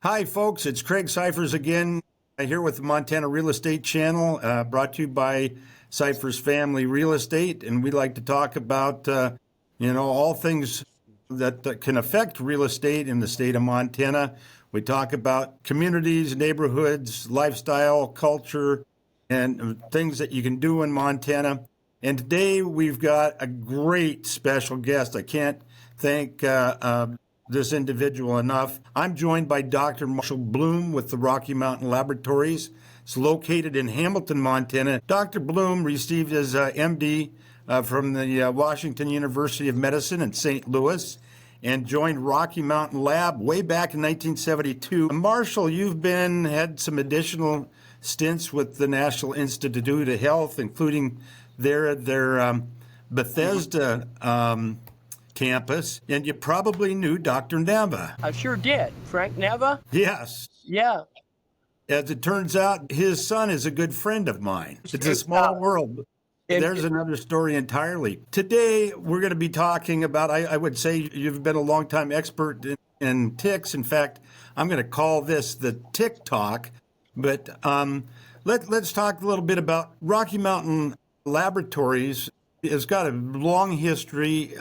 Hi, folks. It's Craig Siphers again, here with the Montana Real Estate Channel, brought to you by Siphers Family Real Estate. And we like to talk about, all things that can affect real estate in the state of Montana. We talk about communities, neighborhoods, lifestyle, culture, and things that you can do in Montana. And today we've got a great special guest. I can't thank this individual enough. I'm joined by Dr. Marshall Bloom with the Rocky Mountain Laboratories. It's located in Hamilton, Montana. Dr. Bloom received his MD from the Washington University of Medicine in St. Louis and joined Rocky Mountain Lab way back in 1972. Marshall, you've had some additional stints with the National Institute of Health, including their Bethesda campus, and you probably knew Dr. Neva. I sure did. Frank Neva? Yes. Yeah. As it turns out, his son is a good friend of mine. It's a small world. There's another story entirely. Today, we're going to be talking about, I would say you've been a long-time expert in ticks. In fact, I'm going to call this the tick talk. But let's talk a little bit about Rocky Mountain Laboratories. It's got a long history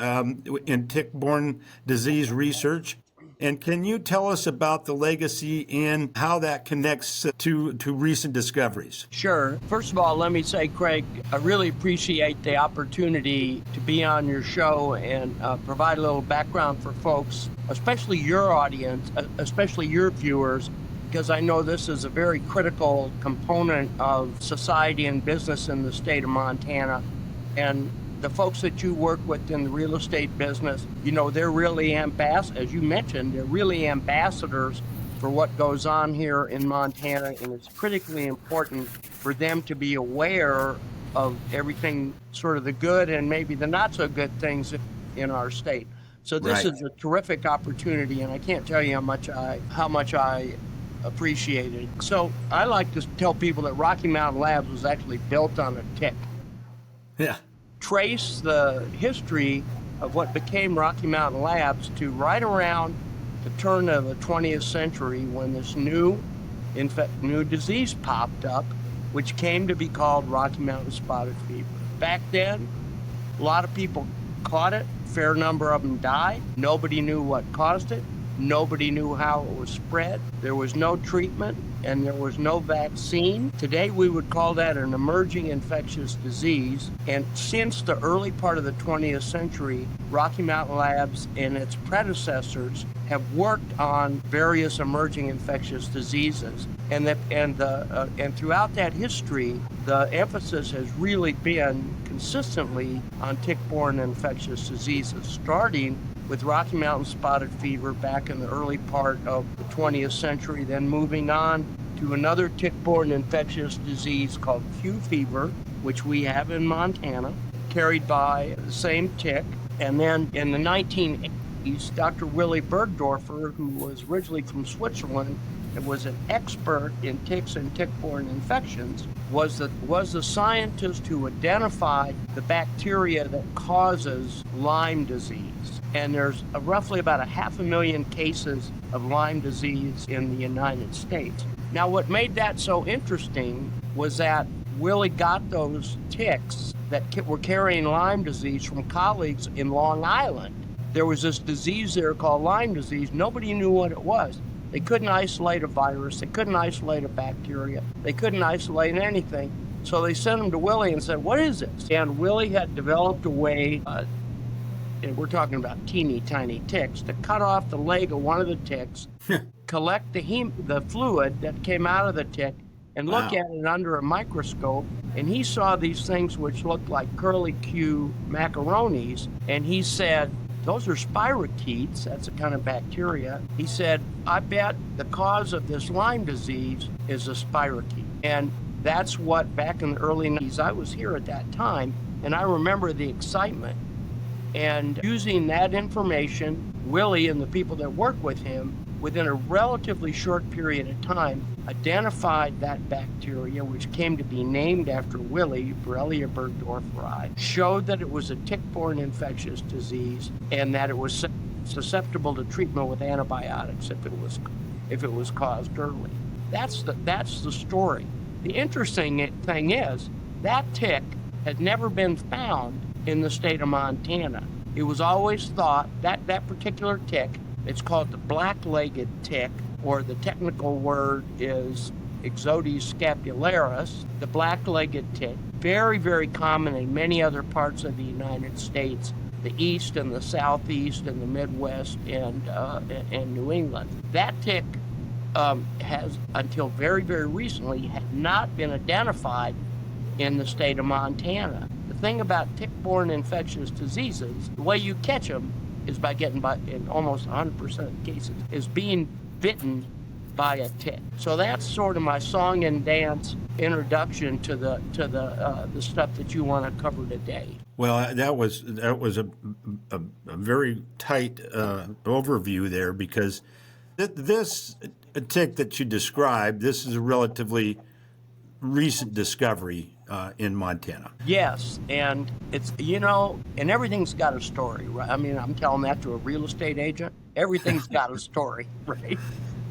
in tick-borne disease research. And can you tell us about the legacy and how that connects to recent discoveries? Sure. First of all, let me say, Craig, I really appreciate the opportunity to be on your show and provide a little background for folks, especially your audience, especially your viewers, because I know this is a very critical component of society and business in the state of Montana. And the folks that you work with in the real estate business, they're really as you mentioned, they're really ambassadors for what goes on here in Montana. And it's critically important for them to be aware of everything, sort of the good and maybe the not so good things in our state. So this is a terrific opportunity, and I can't tell you how much I appreciate it. So I like to tell people that Rocky Mountain Labs was actually built on a tick. Yeah. Trace the history of what became Rocky Mountain Labs to right around the turn of the 20th century when this new disease popped up, which came to be called Rocky Mountain Spotted Fever. Back then, a lot of people caught it. A fair number of them died. Nobody knew what caused it. Nobody knew how it was spread. There was no treatment and there was no vaccine. Today we would call that an emerging infectious disease. And since the early part of the 20th century, Rocky Mountain Labs and its predecessors have worked on various emerging infectious diseases. And throughout that history, the emphasis has really been consistently on tick-borne infectious diseases, starting with Rocky Mountain Spotted Fever back in the early part of the 20th century, then moving on to another tick-borne infectious disease called Q fever, which we have in Montana, carried by the same tick. And then in the 1980s, Dr. Willy Bergdorfer, who was originally from Switzerland and was an expert in ticks and tick-borne infections, was the scientist who identified the bacteria that causes Lyme disease. And there's roughly about 500,000 cases of Lyme disease in the United States. Now, what made that so interesting was that Willie got those ticks that were carrying Lyme disease from colleagues in Long Island. There was this disease there called Lyme disease. Nobody knew what it was. They couldn't isolate a virus. They couldn't isolate a bacteria. They couldn't isolate anything. So they sent him to Willie and said, "What is this?" And Willie had developed a way, and we're talking about teeny tiny ticks, to cut off the leg of one of the ticks, collect the fluid that came out of the tick, and look at it under a microscope. And he saw these things which looked like curly Q macaronis, and he said, "Those are spirochetes." That's a kind of bacteria. He said, "I bet the cause of this Lyme disease is a spirochete." And that's what, back in the early 90s, I was here at that time, and I remember the excitement. And using that information, Willie and the people that work with him, within a relatively short period of time, identified that bacteria, which came to be named after Willie, Borrelia burgdorferi, showed that it was a tick-borne infectious disease and that it was susceptible to treatment with antibiotics if it was if it was caused early. That's the story. The interesting thing is that tick had never been found in the state of Montana. It was always thought that that particular tick, it's called the black-legged tick, or the technical word is Ixodes scapularis, the black-legged tick. Very, very common in many other parts of the United States, the East and the Southeast and the Midwest and New England. That tick has, until very, very recently, had not been identified in the state of Montana. The thing about tick-borne infectious diseases, the way you catch them is by getting in almost 100% of cases, is being bitten by a tick. So that's sort of my song and dance introduction to the stuff that you want to cover today. Well, that was a very tight overview there, because this tick that you described, this is a relatively recent discovery in Montana. Yes, and it's, and everything's got a story, right? I mean, I'm telling that to a real estate agent. Everything's got a story, right?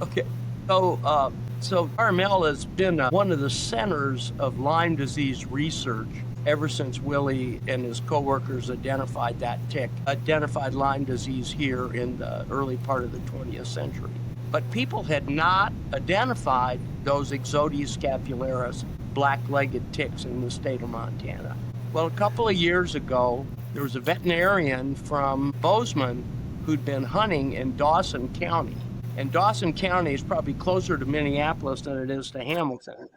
Okay. So Carmel has been one of the centers of Lyme disease research ever since Willie and his coworkers identified Lyme disease here in the early part of the 20th century. But people had not identified those Ixodes scapularis black-legged ticks in the state of Montana. Well, a couple of years ago, there was a veterinarian from Bozeman who'd been hunting in Dawson County. And Dawson County is probably closer to Minneapolis than it is to Hamilton.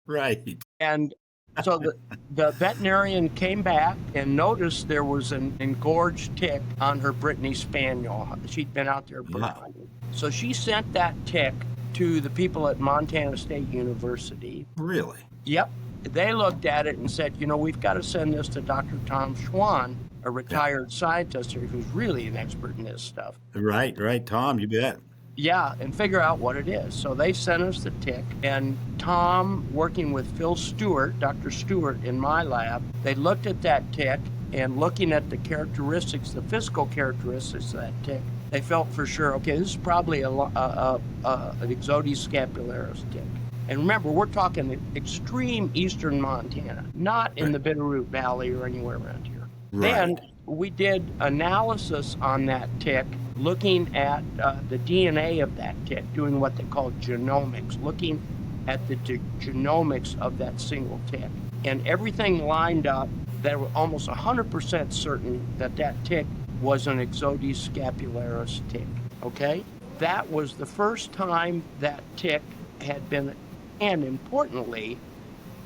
Right. And so the veterinarian came back and noticed there was an engorged tick on her Brittany Spaniel. She'd been out there bird hunting. So she sent that tick to the people at Montana State University. Really? Yep. They looked at it and said, we've got to send this to Dr. Tom Schwann, a retired scientist here who's really an expert in this stuff. Right, Tom, you bet. Yeah, and figure out what it is. So they sent us the tick, and Tom, working with Phil Stewart, Dr. Stewart in my lab, they looked at that tick, and looking at the characteristics, the physical characteristics of that tick, they felt for sure, okay, this is probably an Ixodes scapularis tick. And remember, we're talking extreme eastern Montana, not in the Bitterroot Valley or anywhere around here. Right. Then we did analysis on that tick, looking at the DNA of that tick, doing what they call genomics, looking at the genomics of that single tick. And everything lined up that were almost 100% certain that that tick was an Ixodes scapularis tick, okay? That was the first time that tick had been, and importantly,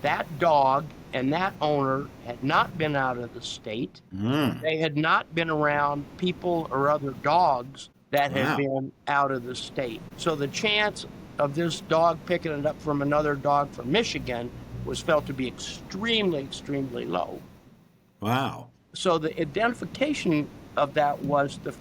that dog and that owner had not been out of the state. They had not been around people or other dogs that had been out of the state. So the chance of this dog picking it up from another dog from Michigan was felt to be extremely, extremely low. Wow. So the identification of that was the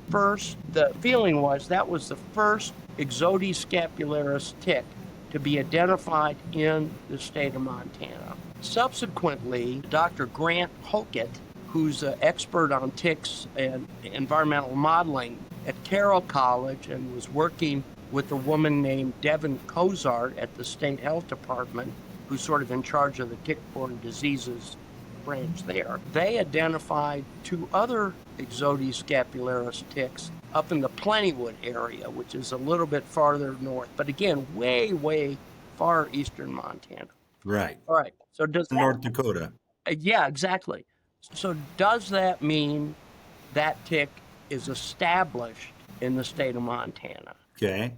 feeling was that was the first Ixodes scapularis tick to be identified in the state of Montana. Subsequently, Dr. Grant Hokett, who's an expert on ticks and environmental modeling at Carroll College and was working with a woman named Devin Cozart at the State Health Department, who's sort of in charge of the tick-borne diseases branch there. They identified two other Ixodes scapularis ticks up in the Plentywood area, which is a little bit farther north, but again, way, way far eastern Montana. Right. All right. So does that, North Dakota. Yeah, exactly. So does that mean that tick is established in the state of Montana? Okay.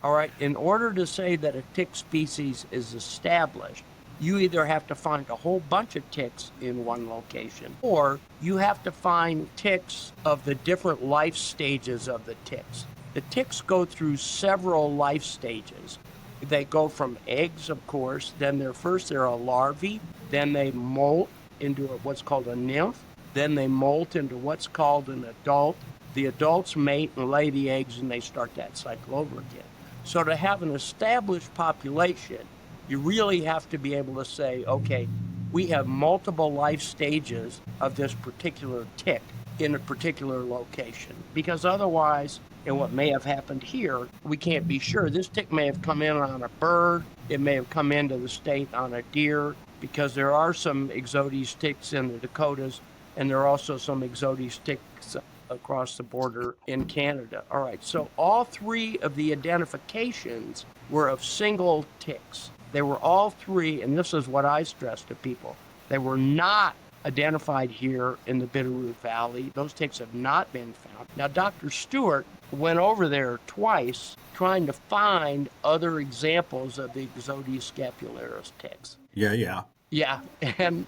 All right. In order to say that a tick species is established, you either have to find a whole bunch of ticks in one location, or you have to find ticks of the different life stages of the ticks. The ticks go through several life stages. They go from eggs, of course, then they're a larvae, then they molt into what's called a nymph, then they molt into what's called an adult. The adults mate and lay the eggs, and they start that cycle over again. So to have an established population, you really have to be able to say, okay, we have multiple life stages of this particular tick in a particular location, because otherwise and what may have happened here, we can't be sure. This tick may have come in on a bird. It may have come into the state on a deer, because there are some Ixodes ticks in the Dakotas, and there are also some Ixodes ticks across the border in Canada. All right, so all three of the identifications were of single ticks. They were all three, and this is what I stress to people, they were not identified here in the Bitterroot Valley. Those ticks have not been found. Now, Dr. Stewart went over there twice trying to find other examples of the Ixodes scapularis ticks. Yeah. Yeah, and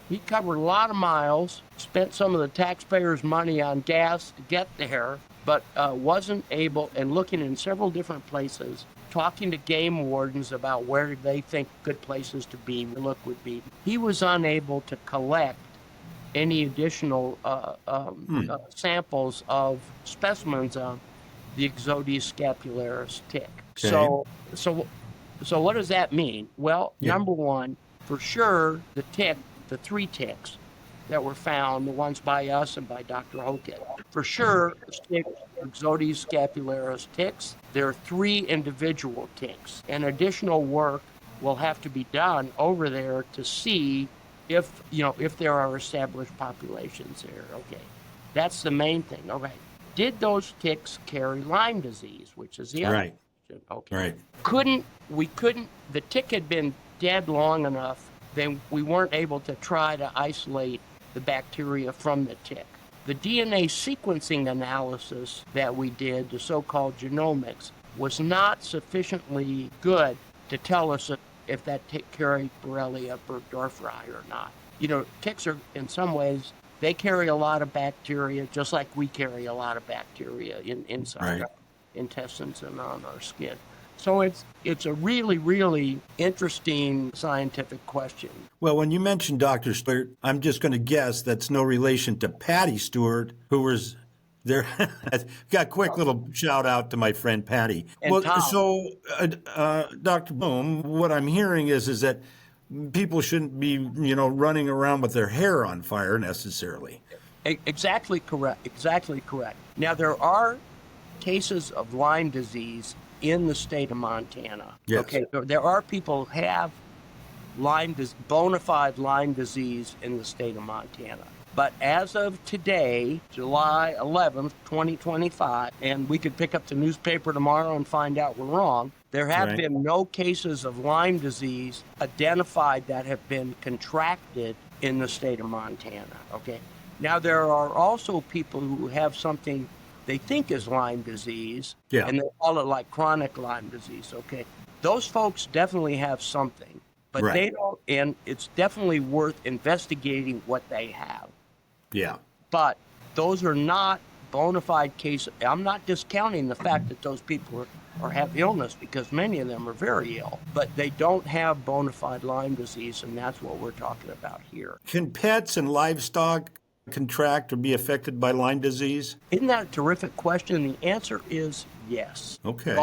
he covered a lot of miles, spent some of the taxpayers' money on gas to get there, but wasn't able, and looking in several different places, talking to game wardens about where they think good places to be, look would be. He was unable to collect any additional samples of specimens of the Ixodes scapularis tick. Okay. So what does that mean? Well, number one, for sure, the three ticks that were found, the ones by us and by Dr. Hoket, for sure, Ixodes scapularis ticks. There are three individual ticks, and additional work will have to be done over there to see if there are established populations there. Okay, that's the main thing. Okay, did those ticks carry Lyme disease, which is the other question? Okay, Right. we couldn't. The tick had been dead long enough, then we weren't able to try to isolate the bacteria from the tick. The DNA sequencing analysis that we did, the so-called genomics, was not sufficiently good to tell us if that tick carried Borrelia burgdorferi or not. Ticks are, in some ways, they carry a lot of bacteria, just like we carry a lot of bacteria inside our intestines and on our skin. So it's a really, really interesting scientific question. Well, when you mentioned Dr. Stewart, I'm just going to guess that's no relation to Patty Stewart, who was there. Got a quick little shout out to my friend Patty. And Tom. So, Dr. Boom, what I'm hearing is that people shouldn't be, running around with their hair on fire necessarily. Exactly correct. Exactly correct. Now, there are cases of Lyme disease in the state of Montana. Yes. Okay, there are people who have bona fide Lyme disease in the state of Montana. But as of today, July 11th, 2025, and we could pick up the newspaper tomorrow and find out we're wrong, there have been no cases of Lyme disease identified that have been contracted in the state of Montana. Okay. Now, there are also people who have something they think is Lyme disease, and they call it like chronic Lyme disease, okay? Those folks definitely have something, but they don't, and it's definitely worth investigating what they have. Yeah. But those are not bona fide cases. I'm not discounting the fact that those people have illness, because many of them are very ill, but they don't have bona fide Lyme disease, and that's what we're talking about here. Can pets and livestock contract or be affected by Lyme disease? Isn't that a terrific question? The answer is yes. Okay.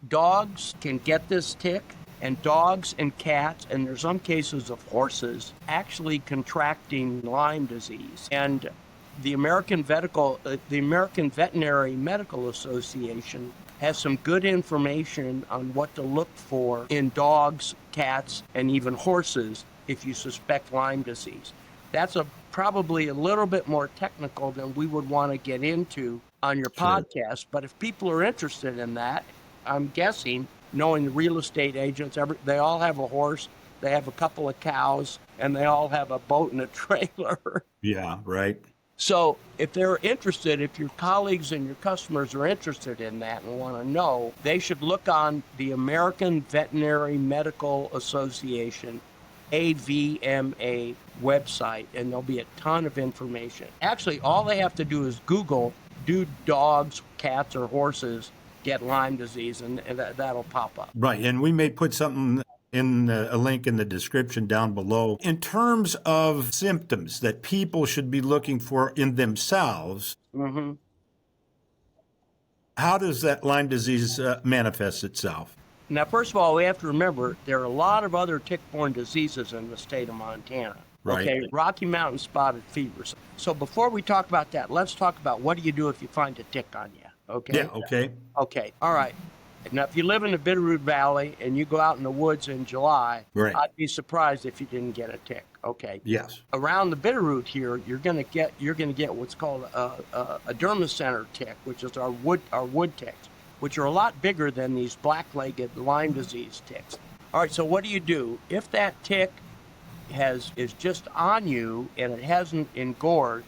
Dogs can get this tick, and dogs and cats, and there's some cases of horses actually contracting Lyme disease. And the American Veterinary Medical Association has some good information on what to look for in dogs, cats, and even horses if you suspect Lyme disease. That's probably a little bit more technical than we would want to get into on your podcast, but if people are interested in that, I'm guessing, knowing the real estate agents, they all have a horse, they have a couple of cows, and they all have a boat and a trailer. Yeah, right. So if they're interested, if your colleagues and your customers are interested in that and want to know, they should look on the American Veterinary Medical Association, AVMA website, and there'll be a ton of information. Actually, all they have to do is Google, do dogs, cats, or horses get Lyme disease, and that'll pop up. Right, and we may put something in a link in the description down below. In terms of symptoms that people should be looking for in themselves, how does that Lyme disease manifest itself? Now, first of all, we have to remember there are a lot of other tick-borne diseases in the state of Montana. Right. Okay, Rocky Mountain spotted fever. So before we talk about that, let's talk about what do you do if you find a tick on you. Okay. Yeah, okay. Okay. All right. Now, if you live in the Bitterroot Valley and you go out in the woods in July, Right. I'd be surprised if you didn't get a tick. Okay. Yes. Around the Bitterroot here, you're gonna get what's called a dermacenter tick, which is our wood ticks, which are a lot bigger than these black-legged Lyme disease ticks. All right. So what do? If that tick is just on you and it hasn't engorged,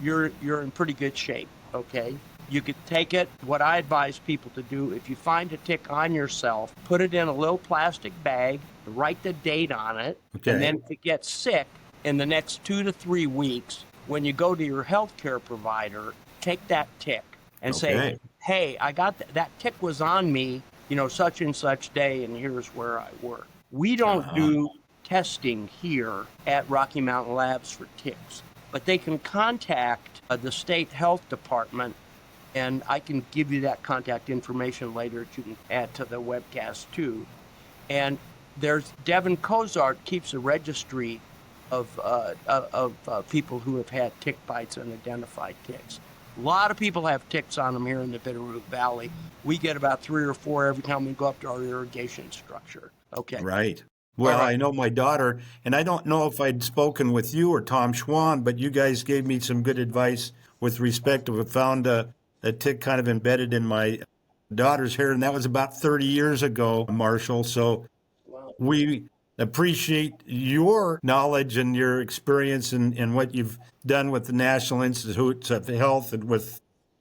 you're in pretty good shape. Okay. You could take it. What I advise people to do, if you find a tick on yourself, put it in a little plastic bag, write the date on it, Okay. and then if it gets sick in the next 2 to 3 weeks, when you go to your healthcare provider, take that tick and say, hey, I got that tick was on me, such and such day, and here's where I work. We don't do testing here at Rocky Mountain Labs for ticks, but they can contact the state health department. And I can give you that contact information later that you can add to the webcast too. And there's Devin Cozart keeps a registry of people who have had tick bites and identified ticks. A lot of people have ticks on them here in the Bitterroot Valley. We get about 3 or 4 every time we go up to our irrigation structure. Okay. Right. Well, I know my daughter, and I don't know if I'd spoken with you or Tom Schwann, but you guys gave me some good advice with respect to found a tick kind of embedded in my daughter's hair, and that was about 30 years ago, Marshall. So we appreciate your knowledge and your experience and what you've done with the National Institutes of Health and with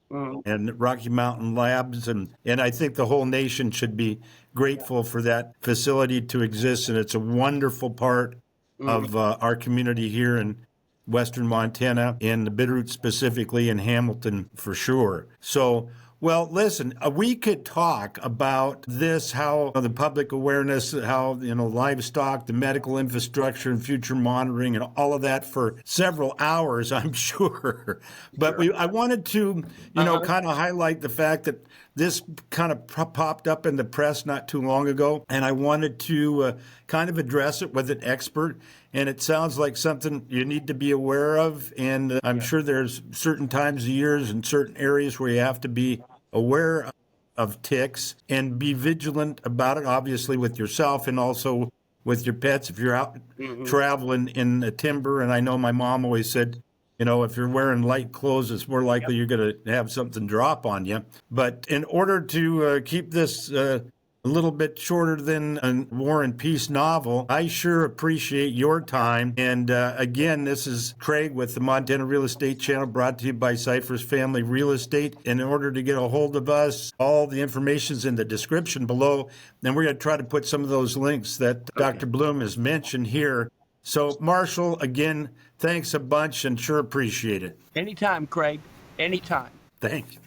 and Rocky Mountain Labs. And I think the whole nation should be grateful for that facility to exist. And it's a wonderful part of our community here in Western Montana, and the Bitterroot specifically, in Hamilton for sure. So, well, listen, we could talk about this, how the public awareness, how, livestock, the medical infrastructure and future monitoring and all of that for several hours, I'm sure. But I wanted to, kind of highlight the fact that this kind of popped up in the press not too long ago, and I wanted to kind of address it with an expert. And it sounds like something you need to be aware of. And I'm sure there's certain times of years and certain areas where you have to be aware of ticks and be vigilant about it, obviously with yourself and also with your pets if you're out traveling in the timber. And I know my mom always said, if you're wearing light clothes, it's more likely you're going to have something drop on you. But in order to keep this a little bit shorter than a War and Peace novel, I sure appreciate your time. And again, this is Craig with the Montana Real Estate Channel, brought to you by Siphers Family Real Estate. In order to get a hold of us, all the information's in the description below. And we're going to try to put some of those links that Dr. Bloom has mentioned here. So, Marshall, again, thanks a bunch and sure appreciate it. Anytime, Craig. Anytime. Thank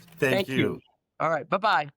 you. All right. Bye-bye.